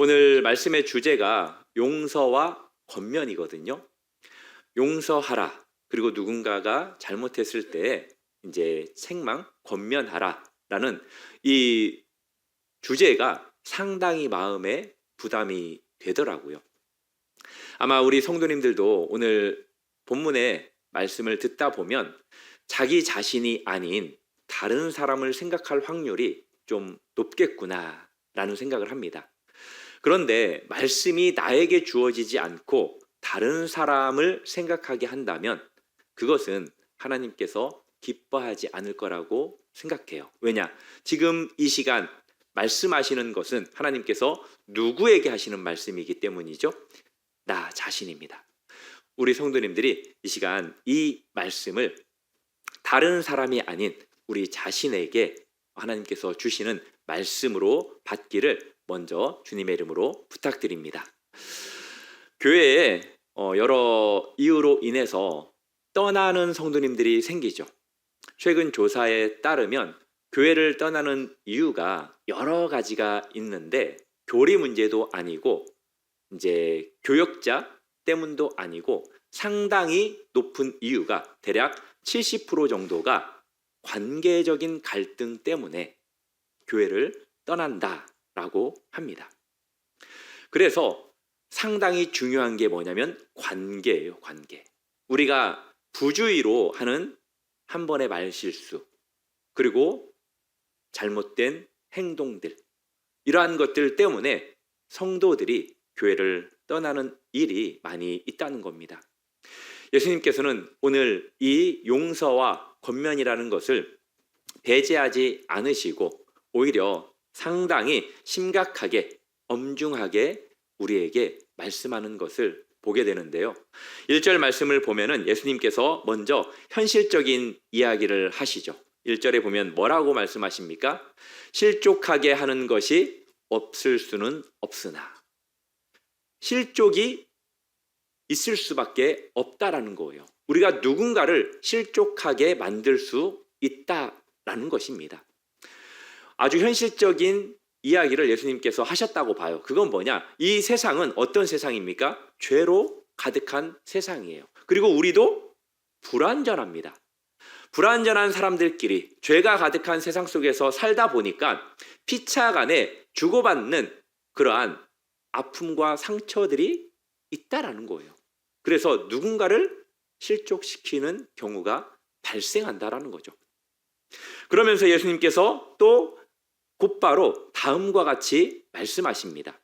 오늘 말씀의 주제가 용서와 권면이거든요. 용서하라. 그리고 누군가가 잘못했을 때 이제 책망, 권면하라라는 이 주제가 상당히 마음에 부담이 되더라고요. 아마 우리 성도님들도 오늘 본문의 말씀을 듣다 보면 자기 자신이 아닌 다른 사람을 생각할 확률이 좀 높겠구나라는 생각을 합니다. 그런데 말씀이 나에게 주어지지 않고 다른 사람을 생각하게 한다면 그것은 하나님께서 기뻐하지 않을 거라고 생각해요. 왜냐? 지금 이 시간 말씀하시는 것은 하나님께서 누구에게 하시는 말씀이기 때문이죠. 나 자신입니다. 우리 성도님들이 이 시간 이 말씀을 다른 사람이 아닌 우리 자신에게 하나님께서 주시는 말씀으로 받기를 먼저 주님의 이름으로 부탁드립니다. 교회에 여러 이유로 인해서 떠나는 성도님들이 생기죠. 최근 조사에 따르면 교회를 떠나는 이유가 여러 가지가 있는데 교리 문제도 아니고 이제 교역자 때문도 아니고 상당히 높은 이유가 대략 70% 정도가 관계적인 갈등 때문에 교회를 떠난다라고 합니다. 그래서 상당히 중요한 게 뭐냐면 관계예요, 관계. 우리가 부주의로 하는 한 번의 말실수, 그리고 잘못된 행동들, 이러한 것들 때문에 성도들이 교회를 떠나는 일이 많이 있다는 겁니다. 예수님께서는 오늘 이 용서와 권면이라는 것을 배제하지 않으시고 오히려 상당히 심각하게 엄중하게 우리에게 말씀하는 것을 보게 되는데요. 1절 말씀을 보면은 예수님께서 먼저 현실적인 이야기를 하시죠. 1절에 보면 뭐라고 말씀하십니까? 실족하게 하는 것이 없을 수는 없으나. 실족이 있을 수밖에 없다라는 거예요. 우리가 누군가를 실족하게 만들 수 있다라는 것입니다. 아주 현실적인 이야기를 예수님께서 하셨다고 봐요. 그건 뭐냐? 이 세상은 어떤 세상입니까? 죄로 가득한 세상이에요. 그리고 우리도 불완전합니다. 불완전한 사람들끼리 죄가 가득한 세상 속에서 살다 보니까 피차간에 주고받는 그러한 아픔과 상처들이 있다라는 거예요. 그래서 누군가를 실족시키는 경우가 발생한다라는 거죠. 그러면서 예수님께서 또 곧바로 다음과 같이 말씀하십니다.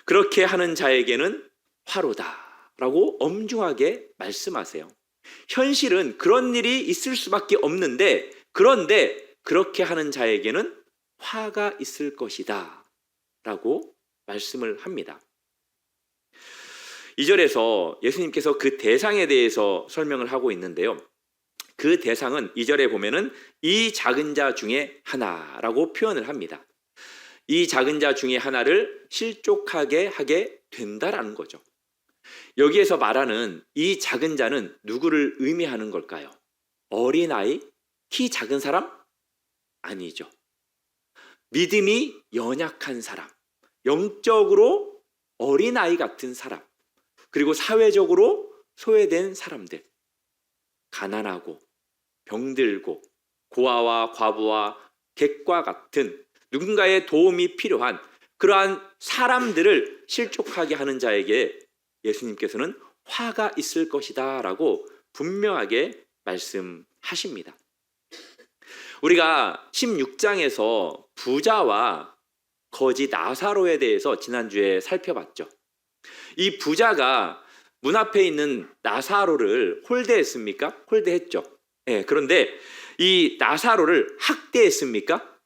그렇게 하는 자에게는 화로다라고 엄중하게 말씀하세요. 현실은 그런 일이 있을 수밖에 없는데 그런데 그렇게 하는 자에게는 화가 있을 것이다 라고 말씀을 합니다. 2절에서 예수님께서 그 대상에 대해서 설명을 하고 있는데요. 그 대상은 2절에 보면은 이 작은 자 중에 하나라고 표현을 합니다. 이 작은 자 중에 하나를 실족하게 하게 된다라는 거죠. 여기에서 말하는 이 작은 자는 누구를 의미하는 걸까요? 어린아이? 키 작은 사람? 아니죠. 믿음이 연약한 사람, 영적으로 어린아이 같은 사람, 그리고 사회적으로 소외된 사람들, 가난하고 병들고 고아와 과부와 객과 같은 누군가의 도움이 필요한 그러한 사람들을 실족하게 하는 자에게 예수님께서는 화가 있을 것이다 라고 분명하게 말씀하십니다. 우리가 16장에서 부자와 거지 나사로에 대해서 지난주에 살펴봤죠. 이 부자가 문 앞에 있는 나사로를 홀대했습니까? 홀대했죠. 네, 그런데 이 나사로를 학대했습니까?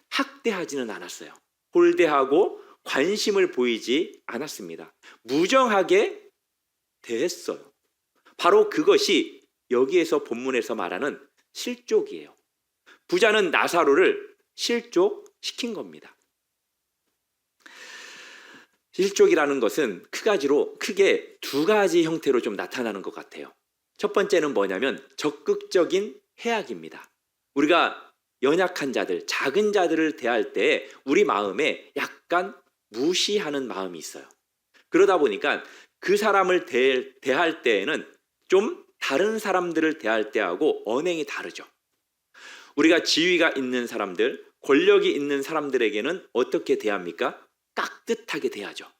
학대하지는 않았어요. 홀대하고 관심을 보이지 않았습니다. 무정하게 대했어요. 바로 그것이 여기에서 본문에서 말하는 실족이에요. 부자는 나사로를 실족시킨 겁니다. 실족이라는 것은 크게 두 가지 형태로 좀 나타나는 것 같아요. 첫 번째는 뭐냐면 적극적인 해악입니다. 우리가 연약한 자들, 작은 자들을 대할 때 우리 마음에 약간 무시하는 마음이 있어요. 그러다 보니까 그 사람을 대할 때에는 좀 다른 사람들을 대할 때하고 언행이 다르죠. 우리가 지위가 있는 사람들, 권력이 있는 사람들에게는 어떻게 대합니까? 깍듯하게 대하죠.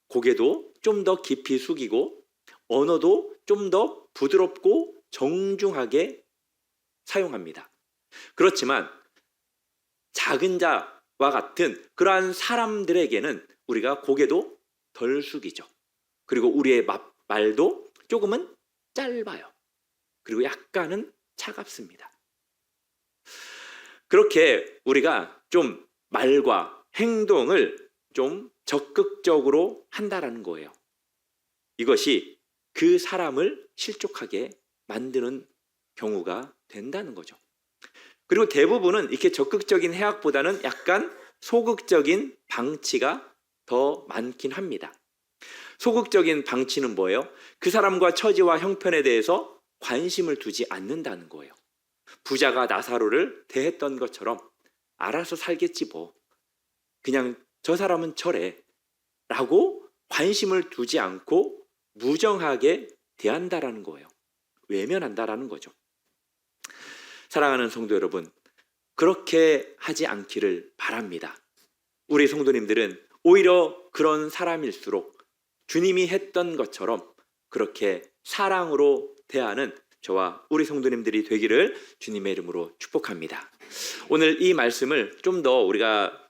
고개도 좀 더 깊이 숙이고 언어도 좀 더 부드럽고 정중하게 사용합니다. 그렇지만 작은 자와 같은 그러한 사람들에게는 우리가 고개도 덜 숙이죠. 그리고 우리의 말도 조금은 짧아요. 그리고 약간은 차갑습니다. 그렇게 우리가 좀 말과 행동을 좀 적극적으로 한다라는 거예요. 이것이 그 사람을 실족하게 만드는 경우가 된다는 거죠. 그리고 대부분은 이렇게 적극적인 해악보다는 약간 소극적인 방치가 더 많긴 합니다. 소극적인 방치는 뭐예요? 그 사람과 처지와 형편에 대해서 관심을 두지 않는다는 거예요. 부자가 나사로를 대했던 것처럼 알아서 살겠지 뭐. 그냥 저 사람은 저래 라고 관심을 두지 않고 무정하게 대한다라는 거예요. 외면한다라는 거죠. 사랑하는 성도 여러분, 그렇게 하지 않기를 바랍니다. 우리 성도님들은 오히려 그런 사람일수록 주님이 했던 것처럼 그렇게 사랑으로 대하는 저와 우리 성도님들이 되기를 주님의 이름으로 축복합니다. 오늘 이 말씀을 좀 더 우리가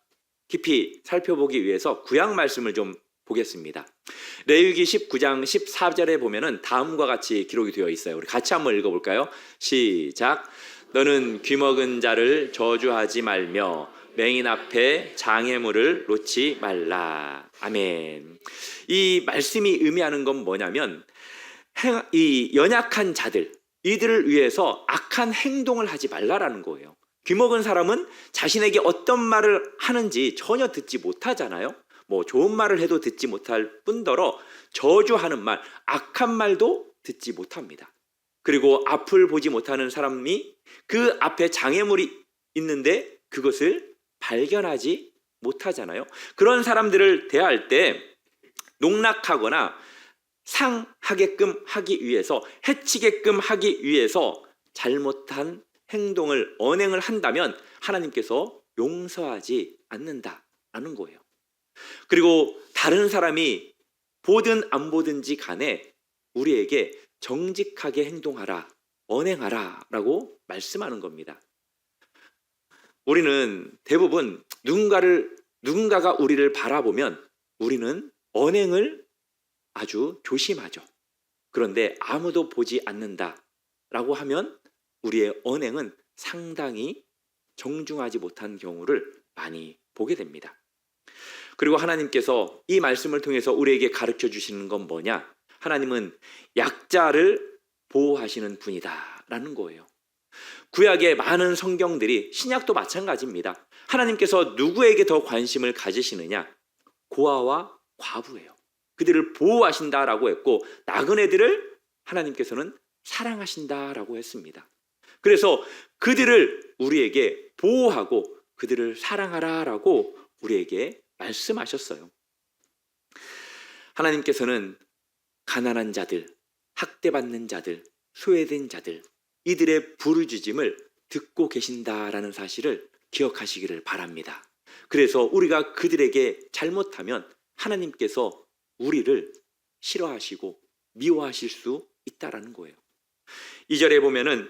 깊이 살펴보기 위해서 구약 말씀을 좀 보겠습니다. 레위기 19장 14절에 보면은 다음과 같이 기록이 되어 있어요. 우리 같이 한번 읽어볼까요? 시작. 너는 귀먹은 자를 저주하지 말며 맹인 앞에 장애물을 놓지 말라. 아멘. 이 말씀이 의미하는 건 뭐냐면 이 연약한 자들, 이들을 위해서 악한 행동을 하지 말라라는 거예요. 귀먹은 사람은 자신에게 어떤 말을 하는지 전혀 듣지 못하잖아요. 뭐 좋은 말을 해도 듣지 못할 뿐더러 저주하는 말, 악한 말도 듣지 못합니다. 그리고 앞을 보지 못하는 사람이 그 앞에 장애물이 있는데 그것을 발견하지 못하잖아요. 그런 사람들을 대할 때 농락하거나 상하게끔 하기 위해서, 해치게끔 하기 위해서 잘못한 행동을, 언행을 한다면 하나님께서 용서하지 않는다라는 거예요. 그리고 다른 사람이 보든 안 보든지 간에 우리에게 정직하게 행동하라, 언행하라 라고 말씀하는 겁니다. 우리는 대부분 누군가가 우리를 바라보면 우리는 언행을 아주 조심하죠. 그런데 아무도 보지 않는다라고 하면 우리의 언행은 상당히 정중하지 못한 경우를 많이 보게 됩니다. 그리고 하나님께서 이 말씀을 통해서 우리에게 가르쳐 주시는 건 뭐냐? 하나님은 약자를 보호하시는 분이다라는 거예요. 구약의 많은 성경들이, 신약도 마찬가지입니다. 하나님께서 누구에게 더 관심을 가지시느냐? 고아와 과부예요. 그들을 보호하신다라고 했고 나그네들을 하나님께서는 사랑하신다라고 했습니다. 그래서 그들을 우리에게 보호하고 그들을 사랑하라라고 우리에게 말씀하셨어요. 하나님께서는 가난한 자들, 학대받는 자들, 소외된 자들, 이들의 부르짖음을 듣고 계신다라는 사실을 기억하시기를 바랍니다. 그래서 우리가 그들에게 잘못하면 하나님께서 우리를 싫어하시고 미워하실 수 있다라는 거예요. 2절에 보면은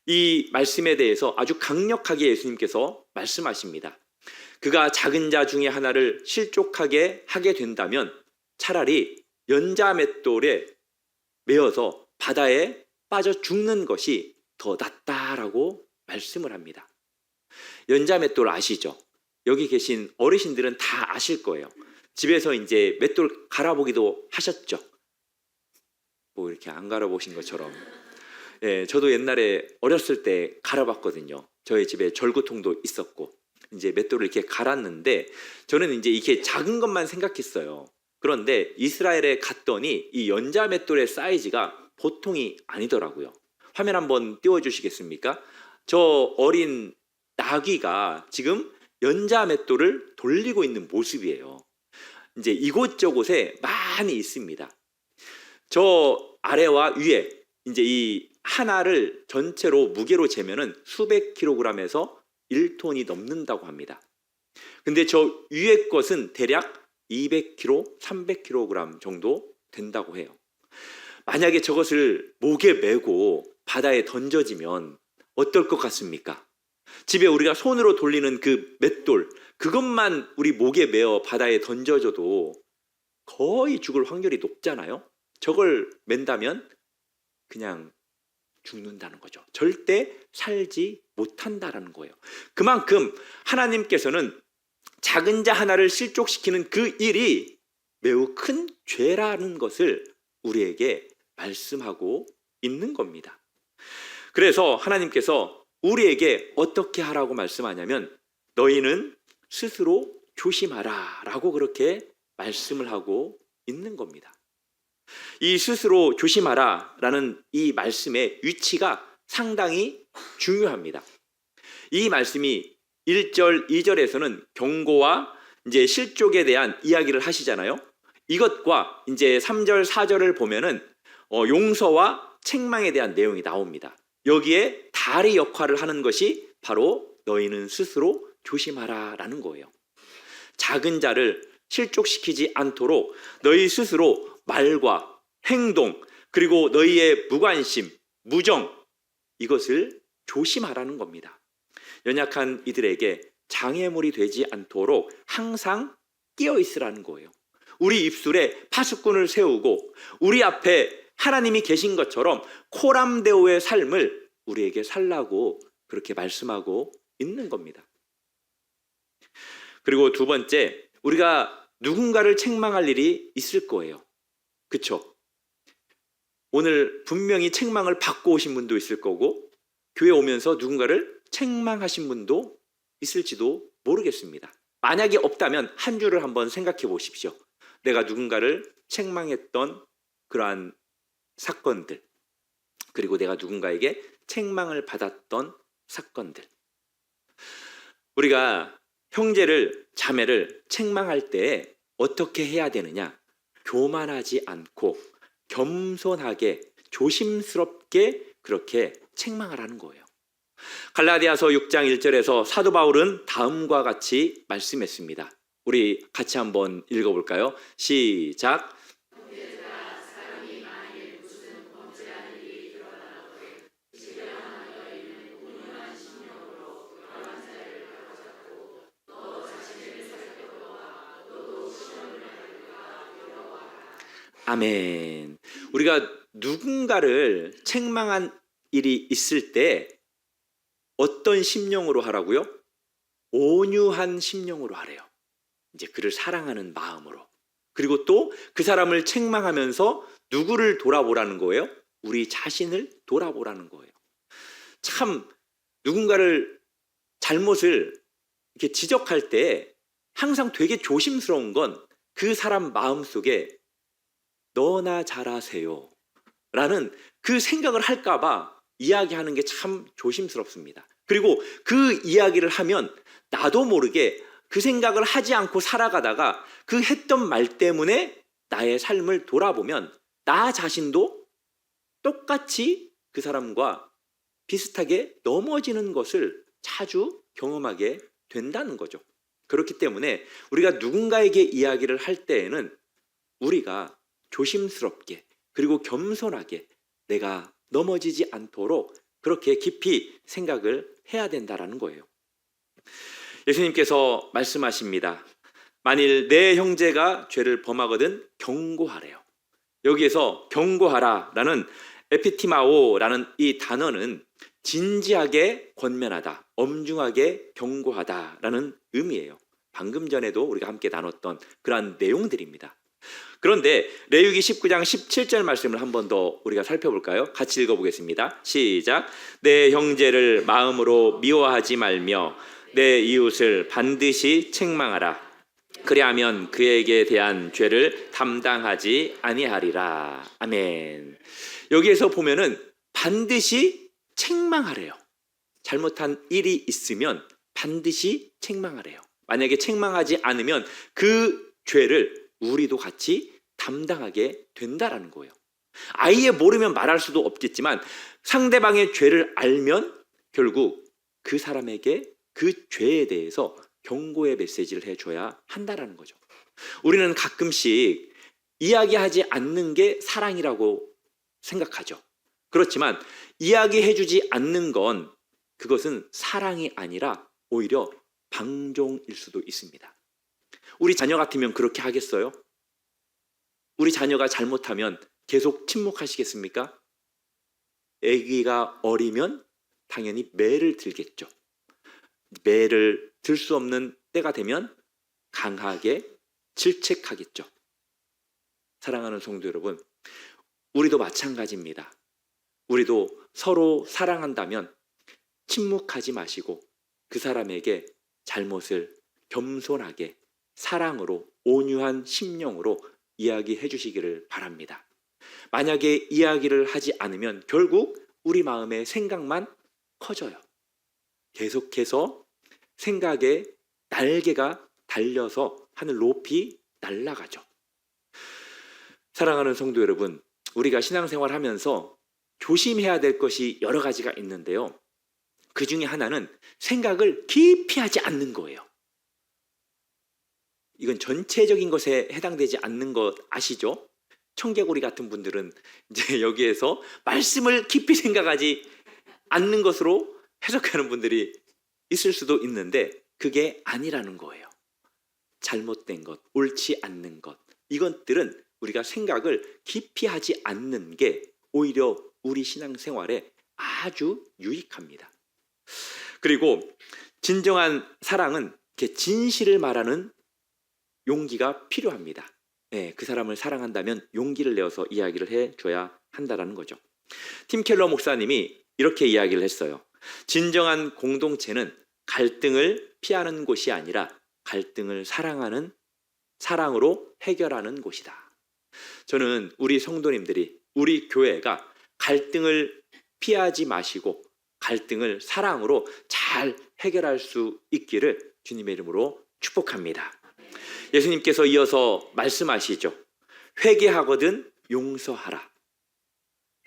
이 말씀에 대해서 아주 강력하게 예수님께서 말씀하십니다. 그가 작은 자 중에 하나를 실족하게 하게 된다면 차라리 연자맷돌에 매어서 바다에 빠져 죽는 것이 더 낫다라고 말씀을 합니다. 연자맷돌 아시죠? 여기 계신 어르신들은 다 아실 거예요. 집에서 이제 맷돌 갈아보기도 하셨죠? 뭐 이렇게 안 갈아보신 것처럼. 예, 저도 옛날에 어렸을 때 갈아봤거든요. 저희 집에 절구통도 있었고 이제 맷돌을 이렇게 갈았는데 저는 이제 이렇게 작은 것만 생각했어요. 그런데 이스라엘에 갔더니 이 연자 맷돌의 사이즈가 보통이 아니더라고요. 화면 한번 띄워주시겠습니까? 저 어린 나귀가 지금 연자 맷돌을 돌리고 있는 모습이에요. 이제 이곳저곳에 많이 있습니다. 저 아래와 위에 이제 이 하나를 전체로 무게로 재면은 수백 킬로그램에서 1톤이 넘는다고 합니다. 근데 저 위에 것은 대략 200kg, 300kg 정도 된다고 해요. 만약에 저것을 목에 메고 바다에 던져지면 어떨 것 같습니까? 집에 우리가 손으로 돌리는 그 맷돌, 그것만 우리 목에 메어 바다에 던져줘도 거의 죽을 확률이 높잖아요. 저걸 맨다면 그냥 죽는다는 거죠. 절대 살지 못한다라는 거예요. 그만큼 하나님께서는 작은 자 하나를 실족시키는 그 일이 매우 큰 죄라는 것을 우리에게 말씀하고 있는 겁니다. 그래서 하나님께서 우리에게 어떻게 하라고 말씀하냐면 너희는 스스로 조심하라 라고 그렇게 말씀을 하고 있는 겁니다. 이 스스로 조심하라 라는 이 말씀의 위치가 상당히 중요합니다. 이 말씀이 1절, 2절에서는 경고와 이제 실족에 대한 이야기를 하시잖아요. 이것과 이제 3절, 4절을 보면은 용서와 책망에 대한 내용이 나옵니다. 여기에 다리 역할을 하는 것이 바로 너희는 스스로 조심하라 라는 거예요. 작은 자를 실족시키지 않도록 너희 스스로 말과 행동, 그리고 너희의 무관심, 무정, 이것을 조심하라는 겁니다. 연약한 이들에게 장애물이 되지 않도록 항상 끼어 있으라는 거예요. 우리 입술에 파수꾼을 세우고 우리 앞에 하나님이 계신 것처럼 코람데오의 삶을 우리에게 살라고 그렇게 말씀하고 있는 겁니다. 그리고 두 번째, 우리가 누군가를 책망할 일이 있을 거예요. 그렇죠? 오늘 분명히 책망을 받고 오신 분도 있을 거고 교회 오면서 누군가를 책망하신 분도 있을지도 모르겠습니다. 만약에 없다면 한 주를 한번 생각해 보십시오. 내가 누군가를 책망했던 그러한 사건들, 그리고 내가 누군가에게 책망을 받았던 사건들. 우리가 형제를, 자매를 책망할 때 어떻게 해야 되느냐? 교만하지 않고 겸손하게 조심스럽게 그렇게 책망하라는 거예요. 갈라디아서 6장 1절에서 사도 바울은 다음과 같이 말씀했습니다. 우리 같이 한번 읽어볼까요? 시작. 아멘. 우리가 누군가를 책망한 일이 있을 때 어떤 심령으로 하라고요? 온유한 심령으로 하래요. 이제 그를 사랑하는 마음으로. 그리고 또 그 사람을 책망하면서 누구를 돌아보라는 거예요? 우리 자신을 돌아보라는 거예요. 참 누군가를 잘못을 이렇게 지적할 때 항상 되게 조심스러운 건 그 사람 마음속에 너나 잘하세요 라는 그 생각을 할까 봐 이야기하는 게 참 조심스럽습니다. 그리고 그 이야기를 하면 나도 모르게 그 생각을 하지 않고 살아가다가 그 했던 말 때문에 나의 삶을 돌아보면 나 자신도 똑같이 그 사람과 비슷하게 넘어지는 것을 자주 경험하게 된다는 거죠. 그렇기 때문에 우리가 누군가에게 이야기를 할 때에는 우리가 조심스럽게 그리고 겸손하게 내가 넘어지지 않도록 그렇게 깊이 생각을 해야 된다라는 거예요. 예수님께서 말씀하십니다. 만일 내 형제가 죄를 범하거든 경고하래요. 여기에서 경고하라라는 에피티마오라는 이 단어는 진지하게 권면하다, 엄중하게 경고하다라는 의미예요. 방금 전에도 우리가 함께 나눴던 그러한 내용들입니다. 그런데 레위기 19장 17절 말씀을 한 번 더 우리가 살펴볼까요? 같이 읽어보겠습니다. 시작. 내 형제를 마음으로 미워하지 말며 내 이웃을 반드시 책망하라. 그리하면 그에게 대한 죄를 담당하지 아니하리라. 아멘. 여기에서 보면은 반드시 책망하래요. 잘못한 일이 있으면 반드시 책망하래요. 만약에 책망하지 않으면 그 죄를 우리도 같이 담당하게 된다라는 거예요. 아예 모르면 말할 수도 없겠지만 상대방의 죄를 알면 결국 그 사람에게 그 죄에 대해서 경고의 메시지를 해줘야 한다라는 거죠. 우리는 가끔씩 이야기하지 않는 게 사랑이라고 생각하죠. 그렇지만 이야기해주지 않는 건 그것은 사랑이 아니라 오히려 방종일 수도 있습니다. 우리 자녀 같으면 그렇게 하겠어요? 우리 자녀가 잘못하면 계속 침묵하시겠습니까? 아기가 어리면 당연히 매를 들겠죠. 매를 들 수 없는 때가 되면 강하게 질책하겠죠. 사랑하는 성도 여러분, 우리도 마찬가지입니다. 우리도 서로 사랑한다면 침묵하지 마시고 그 사람에게 잘못을 겸손하게 사랑으로 온유한 심령으로 이야기해 주시기를 바랍니다. 만약에 이야기를 하지 않으면 결국 우리 마음의 생각만 커져요. 계속해서 생각에 날개가 달려서 하늘 높이 날아가죠. 사랑하는 성도 여러분, 우리가 신앙생활하면서 조심해야 될 것이 여러 가지가 있는데요. 그 중에 하나는 생각을 깊이 하지 않는 거예요. 이건 전체적인 것에 해당되지 않는 것 아시죠? 청개구리 같은 분들은 이제 여기에서 말씀을 깊이 생각하지 않는 것으로 해석하는 분들이 있을 수도 있는데 그게 아니라는 거예요. 잘못된 것, 옳지 않는 것, 이것들은 우리가 생각을 깊이 하지 않는 게 오히려 우리 신앙생활에 아주 유익합니다. 그리고 진정한 사랑은 이렇게 진실을 말하는 용기가 필요합니다. 네, 그 사람을 사랑한다면 용기를 내어서 이야기를 해줘야 한다는 거죠. 팀 켈러 목사님이 이렇게 이야기를 했어요. 진정한 공동체는 갈등을 피하는 곳이 아니라 갈등을 사랑으로 해결하는 곳이다. 저는 우리 성도님들이, 우리 교회가 갈등을 피하지 마시고 갈등을 사랑으로 잘 해결할 수 있기를 주님의 이름으로 축복합니다. 예수님께서 이어서 말씀하시죠. 회개하거든 용서하라.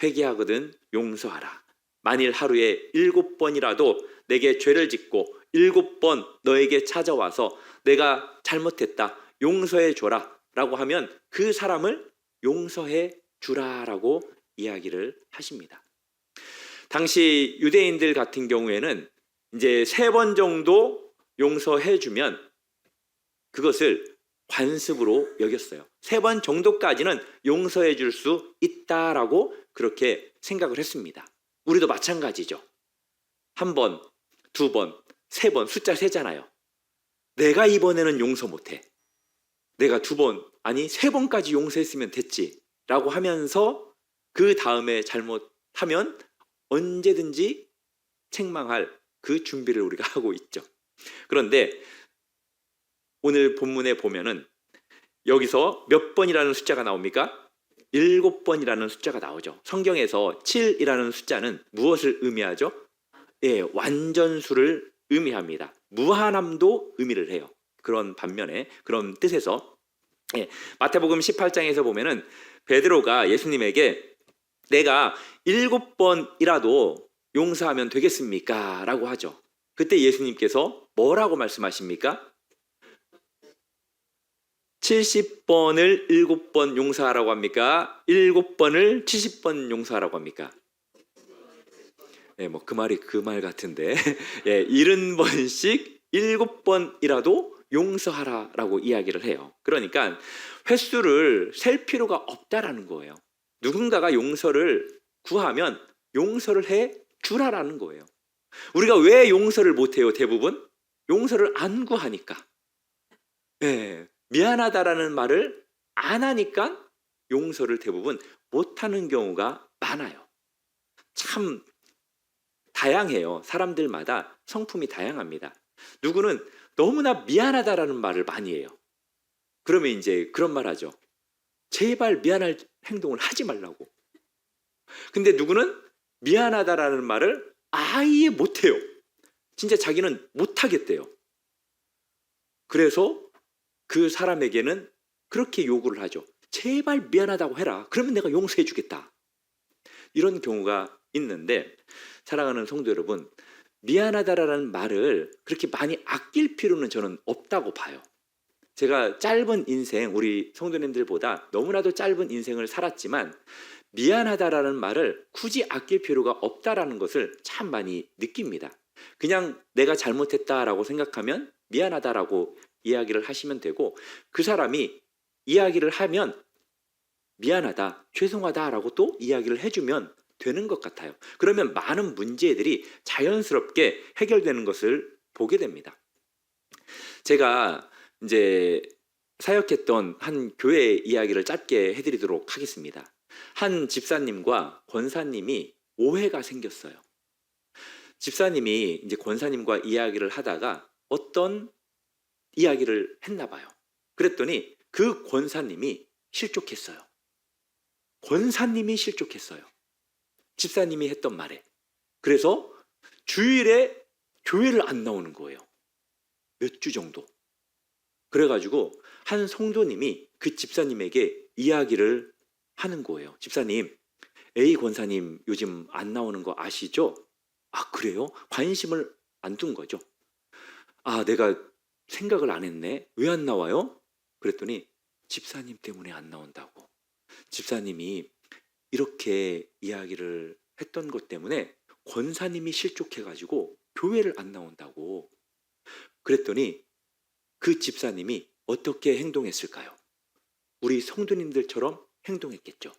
회개하거든 용서하라. 만일 하루에 7번이라도 내게 죄를 짓고 7번 너에게 찾아와서 내가 잘못했다, 용서해 줘라 라고 하면 그 사람을 용서해 주라라고 이야기를 하십니다. 당시 유대인들 같은 경우에는 이제 3번 정도 용서해 주면 그것을 관습으로 여겼어요. 3번 정도까지는 용서해 줄 수 있다라고 그렇게 생각을 했습니다. 우리도 마찬가지죠. 1번, 2번, 3번 숫자 세잖아요. 내가 이번에는 용서 못해. 내가 2번, 아니 3번까지 용서했으면 됐지 라고 하면서 그 다음에 잘못하면 언제든지 책망할 그 준비를 우리가 하고 있죠. 그런데 오늘 본문에 보면은 여기서 몇 번이라는 숫자가 나옵니까? 7번이라는 숫자가 나오죠. 성경에서 7이라는 숫자는 무엇을 의미하죠? 예, 완전수를 의미합니다. 무한함도 의미를 해요. 그런 반면에, 그런 뜻에서 마태복음 18장에서 보면은 베드로가 예수님에게 내가 7번이라도 용서하면 되겠습니까? 라고 하죠. 그때 예수님께서 뭐라고 말씀하십니까? 70번을 7번 용서하라고 합니까? 7번을 70번 용서하라고 합니까? 네, 뭐 그 말이 그 말 같은데 70번씩 7번이라도 용서하라라고 이야기를 해요. 그러니까 횟수를 셀 필요가 없다라는 거예요. 누군가가 용서를 구하면 용서를 해 주라라는 거예요. 우리가 왜 용서를 못해요? 대부분 용서를 안 구하니까. 네, 미안하다라는 말을 안 하니까 용서를 대부분 못하는 경우가 많아요. 참 다양해요. 사람들마다 성품이 다양합니다. 누구는 너무나 미안하다라는 말을 많이 해요. 그러면 이제 그런 말 하죠. 제발 미안할 행동을 하지 말라고. 근데 누구는 미안하다라는 말을 아예 못해요. 진짜 자기는 못하겠대요. 그래서 그 사람에게는 그렇게 요구를 하죠. 제발 미안하다고 해라. 그러면 내가 용서해 주겠다. 이런 경우가 있는데, 사랑하는 성도 여러분, 미안하다라는 말을 그렇게 많이 아낄 필요는 저는 없다고 봐요. 제가 짧은 인생, 우리 성도님들보다 너무나도 짧은 인생을 살았지만 미안하다라는 말을 굳이 아낄 필요가 없다라는 것을 참 많이 느낍니다. 그냥 내가 잘못했다라고 생각하면 미안하다라고 이야기를 하시면 되고, 그 사람이 이야기를 하면 미안하다, 죄송하다라고 또 이야기를 해주면 되는 것 같아요. 그러면 많은 문제들이 자연스럽게 해결되는 것을 보게 됩니다. 제가 이제 사역했던 한 교회 이야기를 짧게 해드리도록 하겠습니다. 한 집사님과 권사님이 오해가 생겼어요. 집사님이 이제 권사님과 이야기를 하다가 어떤 이야기를 했나 봐요. 그랬더니 그 권사님이 실족했어요. 권사님이 실족했어요. 집사님이 했던 말에. 그래서 주일에 교회를 안 나오는 거예요. 몇 주 정도. 그래가지고 한 성도님이 그 집사님에게 이야기를 하는 거예요. 집사님, A 권사님 요즘 안 나오는 거 아시죠? 아, 그래요? 관심을 안 둔 거죠. 아, 내가 생각을 안 했네. 왜 안 나와요? 그랬더니 집사님 때문에 안 나온다고. 집사님이 이렇게 이야기를 했던 것 때문에 권사님이 실족해가지고 교회를 안 나온다고. 그랬더니 그 집사님이 어떻게 행동했을까요? 우리 성도님들처럼 행동했겠죠.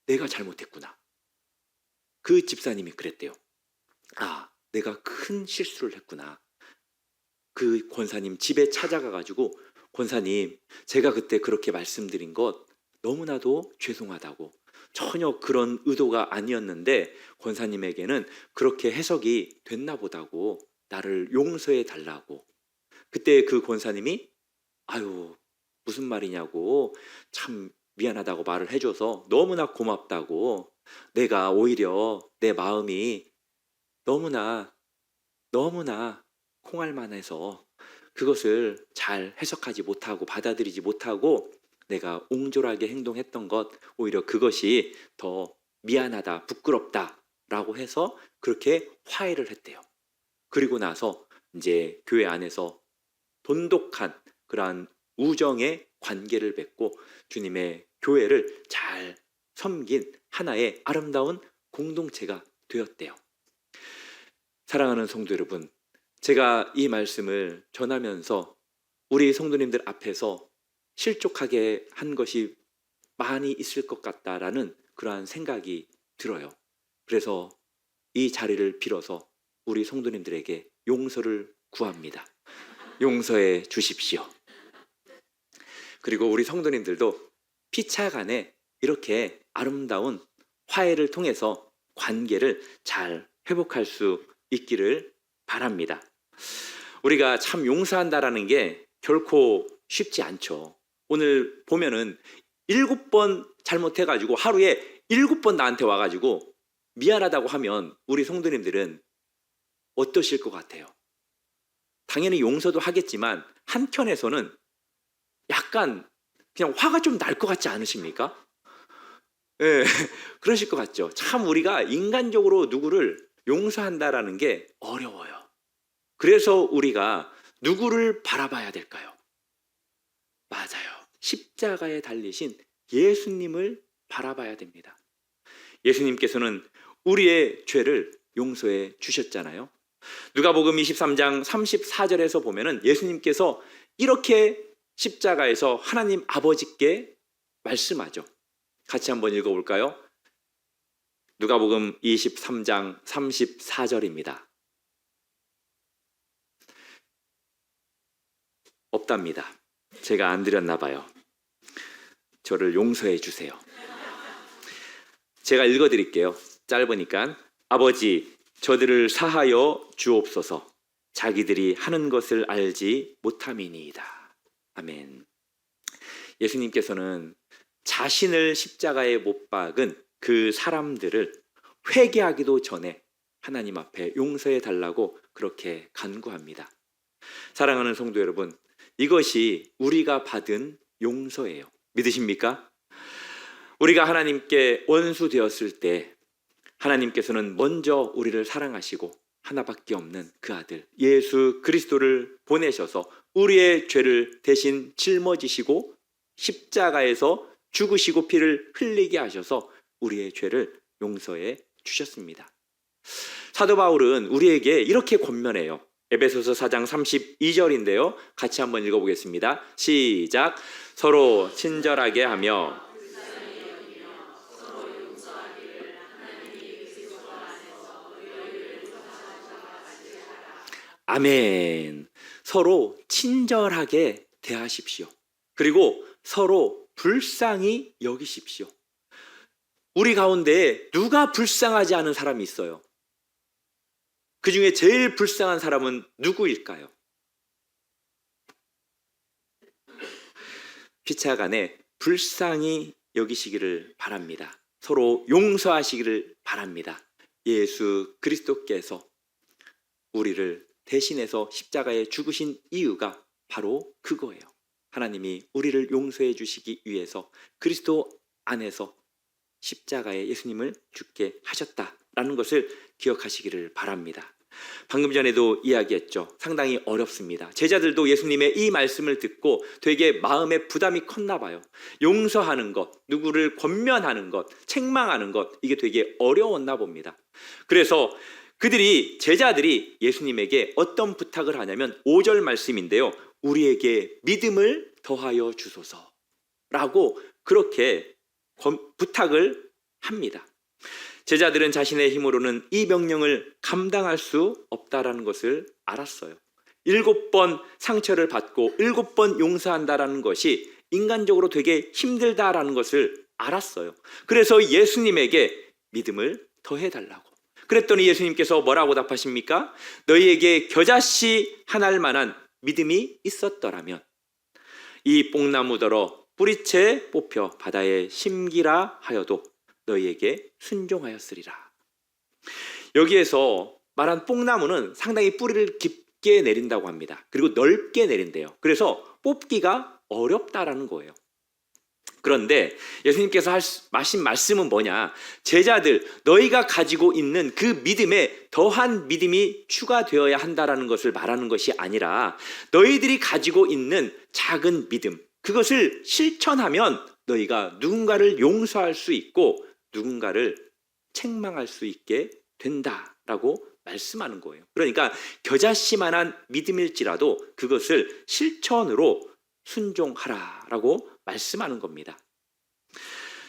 내가 잘못했구나. 그 집사님이 그랬대요. 아, 내가 큰 실수를 했구나. 그 권사님 집에 찾아가가지고, 권사님, 제가 그때 그렇게 말씀드린 것 너무나도 죄송하다고. 전혀 그런 의도가 아니었는데 권사님에게는 그렇게 해석이 됐나 보다고, 나를 용서해 달라고. 그때 그 권사님이 아유, 무슨 말이냐고, 참 미안하다고 말을 해줘서 너무나 고맙다고, 내가 오히려 내 마음이 너무나 콩알만해서 그것을 잘 해석하지 못하고 받아들이지 못하고 내가 옹졸하게 행동했던 것, 오히려 그것이 더 미안하다, 부끄럽다 라고 해서 그렇게 화해를 했대요. 그리고 나서 이제 교회 안에서 돈독한 그러한 우정의 관계를 맺고 주님의 교회를 잘 섬긴 하나의 아름다운 공동체가 되었대요. 사랑하는 성도 여러분, 제가 이 말씀을 전하면서 우리 성도님들 앞에서 실족하게 한 것이 많이 있을 것 같다라는 그러한 생각이 들어요. 그래서 이 자리를 빌어서 우리 성도님들에게 용서를 구합니다. 용서해 주십시오. 그리고 우리 성도님들도 피차간에 이렇게 아름다운 화해를 통해서 관계를 잘 회복할 수 있기를 바랍니다. 우리가 참 용서한다라는 게 결코 쉽지 않죠. 오늘 보면은 7번 잘못해가지고 하루에 7번 나한테 와가지고 미안하다고 하면 우리 성도님들은 어떠실 것 같아요? 당연히 용서도 하겠지만 한켠에서는 약간 그냥 화가 좀 날 것 같지 않으십니까? 예, 그러실 것 같죠. 참 우리가 인간적으로 누구를 용서한다라는 게 어려워요. 그래서 우리가 누구를 바라봐야 될까요? 맞아요. 십자가에 달리신 예수님을 바라봐야 됩니다. 예수님께서는 우리의 죄를 용서해 주셨잖아요. 누가복음 23장 34절에서 보면은 예수님께서 이렇게 십자가에서 하나님 아버지께 말씀하죠. 같이 한번 읽어볼까요? 누가복음 23장 34절입니다. 없답니다. 제가 안 드렸나 봐요. 저를 용서해 주세요. 제가 읽어드릴게요. 짧으니까. 아버지, 저들을 사하여 주옵소서. 자기들이 하는 것을 알지 못함이니이다. 아멘. 예수님께서는 자신을 십자가에 못 박은 그 사람들을 회개하기도 전에 하나님 앞에 용서해 달라고 그렇게 간구합니다. 사랑하는 성도 여러분, 이것이 우리가 받은 용서예요. 믿으십니까? 우리가 하나님께 원수 되었을 때 하나님께서는 먼저 우리를 사랑하시고 하나밖에 없는 그 아들 예수 그리스도를 보내셔서 우리의 죄를 대신 짊어지시고 십자가에서 죽으시고 피를 흘리게 하셔서 우리의 죄를 용서해 주셨습니다. 사도 바울은 우리에게 이렇게 권면해요. 에베소서 4장 32절인데요. 같이 한번 읽어보겠습니다. 시작. 서로 친절하게 하며 아멘. 서로 친절하게 대하십시오. 그리고 서로 불쌍히 여기십시오. 우리 가운데 누가 불쌍하지 않은 사람이 있어요? 그 중에 제일 불쌍한 사람은 누구일까요? 피차간에 불쌍히 여기시기를 바랍니다. 서로 용서하시기를 바랍니다. 예수 그리스도께서 우리를 대신해서 십자가에 죽으신 이유가 바로 그거예요. 하나님이 우리를 용서해 주시기 위해서 그리스도 안에서 십자가에 예수님을 죽게 하셨다라는 것을 기억하시기를 바랍니다. 방금 전에도 이야기했죠. 상당히 어렵습니다. 제자들도 예수님의 이 말씀을 듣고 되게 마음에 부담이 컸나 봐요. 용서하는 것, 누구를 권면하는 것, 책망하는 것, 이게 되게 어려웠나 봅니다. 그래서 제자들이 예수님에게 어떤 부탁을 하냐면 5절 말씀인데요. 우리에게 믿음을 더하여 주소서라고 그렇게 부탁을 합니다. 제자들은 자신의 힘으로는 이 명령을 감당할 수 없다라는 것을 알았어요. 7번 상처를 받고 7번 용서한다라는 것이 인간적으로 되게 힘들다라는 것을 알았어요. 그래서 예수님에게 믿음을 더해달라고. 그랬더니 예수님께서 뭐라고 답하십니까? 너희에게 겨자씨 하나일 만한 믿음이 있었더라면 이 뽕나무더러 뿌리채 뽑혀 바다에 심기라 하여도 너희에게 순종하였으리라. 여기에서 말한 뽕나무는 상당히 뿌리를 깊게 내린다고 합니다. 그리고 넓게 내린대요. 그래서 뽑기가 어렵다라는 거예요. 그런데 예수님께서 하신 말씀은 뭐냐? 제자들, 너희가 가지고 있는 그 믿음에 더한 믿음이 추가되어야 한다라는 것을 말하는 것이 아니라 너희들이 가지고 있는 작은 믿음, 그것을 실천하면 너희가 누군가를 용서할 수 있고 누군가를 책망할 수 있게 된다라고 말씀하는 거예요. 그러니까 겨자씨만한 믿음일지라도 그것을 실천으로 순종하라라고 말씀하는 겁니다.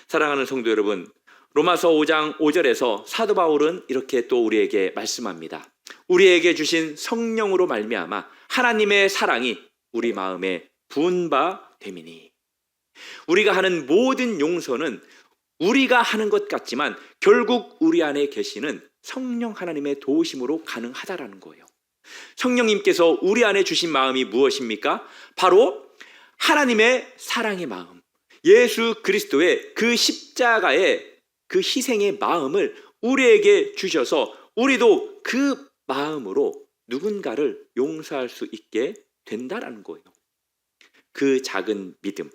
사랑하는 성도 여러분, 로마서 5장 5절에서 사도 바울은 이렇게 또 우리에게 말씀합니다. 우리에게 주신 성령으로 말미암아 하나님의 사랑이 우리 마음에 부은 바 됨이니. 우리가 하는 모든 용서는 우리가 하는 것 같지만 결국 우리 안에 계시는 성령 하나님의 도우심으로 가능하다라는 거예요. 성령님께서 우리 안에 주신 마음이 무엇입니까? 바로 하나님의 사랑의 마음, 예수 그리스도의 그 십자가의 그 희생의 마음을 우리에게 주셔서 우리도 그 마음으로 누군가를 용서할 수 있게 된다라는 거예요. 그 작은 믿음,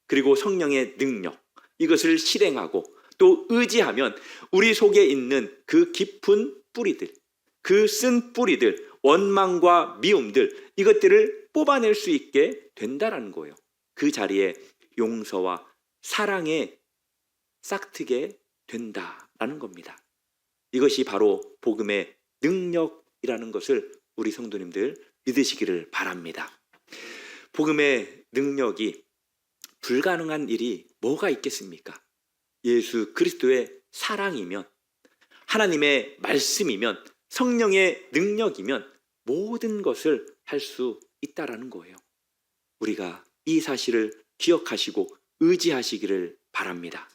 그리고 성령의 능력, 이것을 실행하고 또 의지하면 우리 속에 있는 그 깊은 뿌리들, 그 쓴 뿌리들, 원망과 미움들, 이것들을 뽑아낼 수 있게 된다라는 거예요. 그 자리에 용서와 사랑에 싹트게 된다라는 겁니다. 이것이 바로 복음의 능력이라는 것을 우리 성도님들 믿으시기를 바랍니다. 복음의 능력이 불가능한 일이 뭐가 있겠습니까? 예수 그리스도의 사랑이면, 하나님의 말씀이면, 성령의 능력이면 모든 것을 할 수 있다라는 거예요. 우리가 이 사실을 기억하시고 의지하시기를 바랍니다.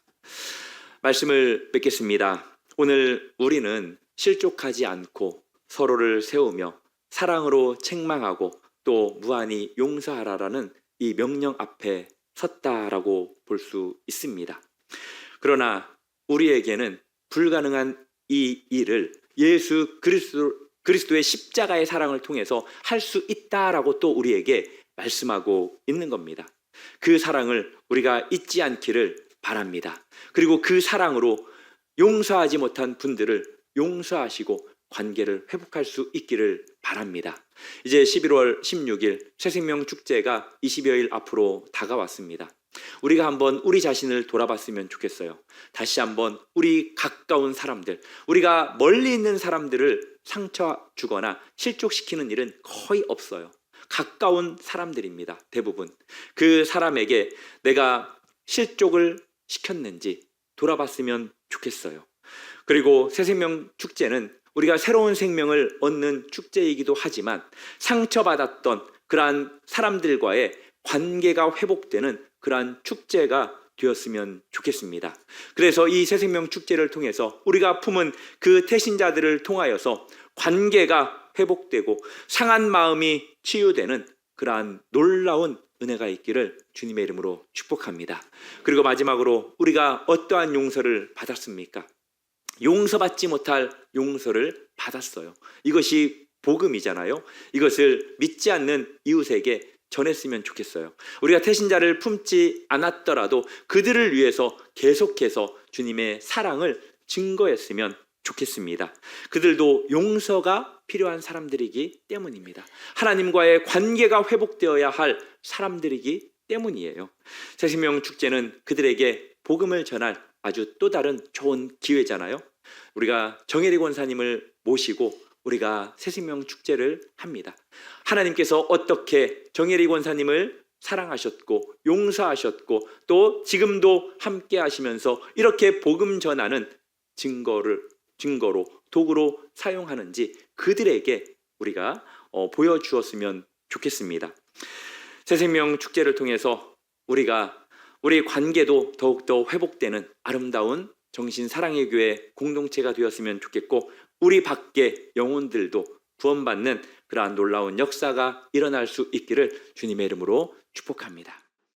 말씀을 맺겠습니다. 오늘 우리는 실족하지 않고 서로를 세우며 사랑으로 책망하고 또 무한히 용서하라라는 이 명령 앞에 섰다라고 볼 수 있습니다. 그러나 우리에게는 불가능한 이 일을 예수 그리스도의 십자가의 사랑을 통해서 할 수 있다라고 또 우리에게 말씀하고 있는 겁니다. 그 사랑을 우리가 잊지 않기를 바랍니다. 그리고 그 사랑으로 용서하지 못한 분들을 용서하시고 관계를 회복할 수 있기를 바랍니다. 이제 11월 16일 새생명 축제가 20여일 앞으로 다가왔습니다. 우리가 한번 우리 자신을 돌아봤으면 좋겠어요. 다시 한번 우리 가까운 사람들, 우리가 멀리 있는 사람들을 상처 주거나 실족시키는 일은 거의 없어요. 가까운 사람들입니다. 대부분. 그 사람에게 내가 실족을 시켰는지 돌아봤으면 좋겠어요. 그리고 새생명 축제는 우리가 새로운 생명을 얻는 축제이기도 하지만 상처받았던 그러한 사람들과의 관계가 회복되는 그러한 축제가 되었으면 좋겠습니다. 그래서 이 새생명 축제를 통해서 우리가 품은 그 태신자들을 통하여서 관계가 회복되고 상한 마음이 치유되는 그러한 놀라운 은혜가 있기를 주님의 이름으로 축복합니다. 그리고 마지막으로 우리가 어떠한 용서를 받았습니까? 용서받지 못할 용서를 받았어요. 이것이 복음이잖아요. 이것을 믿지 않는 이웃에게 전했으면 좋겠어요. 우리가 태신자를 품지 않았더라도 그들을 위해서 계속해서 주님의 사랑을 증거했으면 좋겠습니다. 그들도 용서가 필요한 사람들이기 때문입니다. 하나님과의 관계가 회복되어야 할 사람들이기 때문이에요. 새생명 축제는 그들에게 복음을 전할 아주 또 다른 좋은 기회잖아요. 우리가 정혜리 권사님을 모시고 우리가 새생명 축제를 합니다. 하나님께서 어떻게 정혜리 권사님을 사랑하셨고 용서하셨고 또 지금도 함께 하시면서 이렇게 복음 전하는 증거로 도구로 사용하는지 그들에게 우리가 보여주었으면 좋겠습니다. 새생명 축제를 통해서 우리가 우리 관계도 더욱더 회복되는 아름다운 정신사랑의 교회 공동체가 되었으면 좋겠고 우리 밖의 영혼들도 구원받는 그러한 놀라운 역사가 일어날 수 있기를 주님의 이름으로 축복합니다.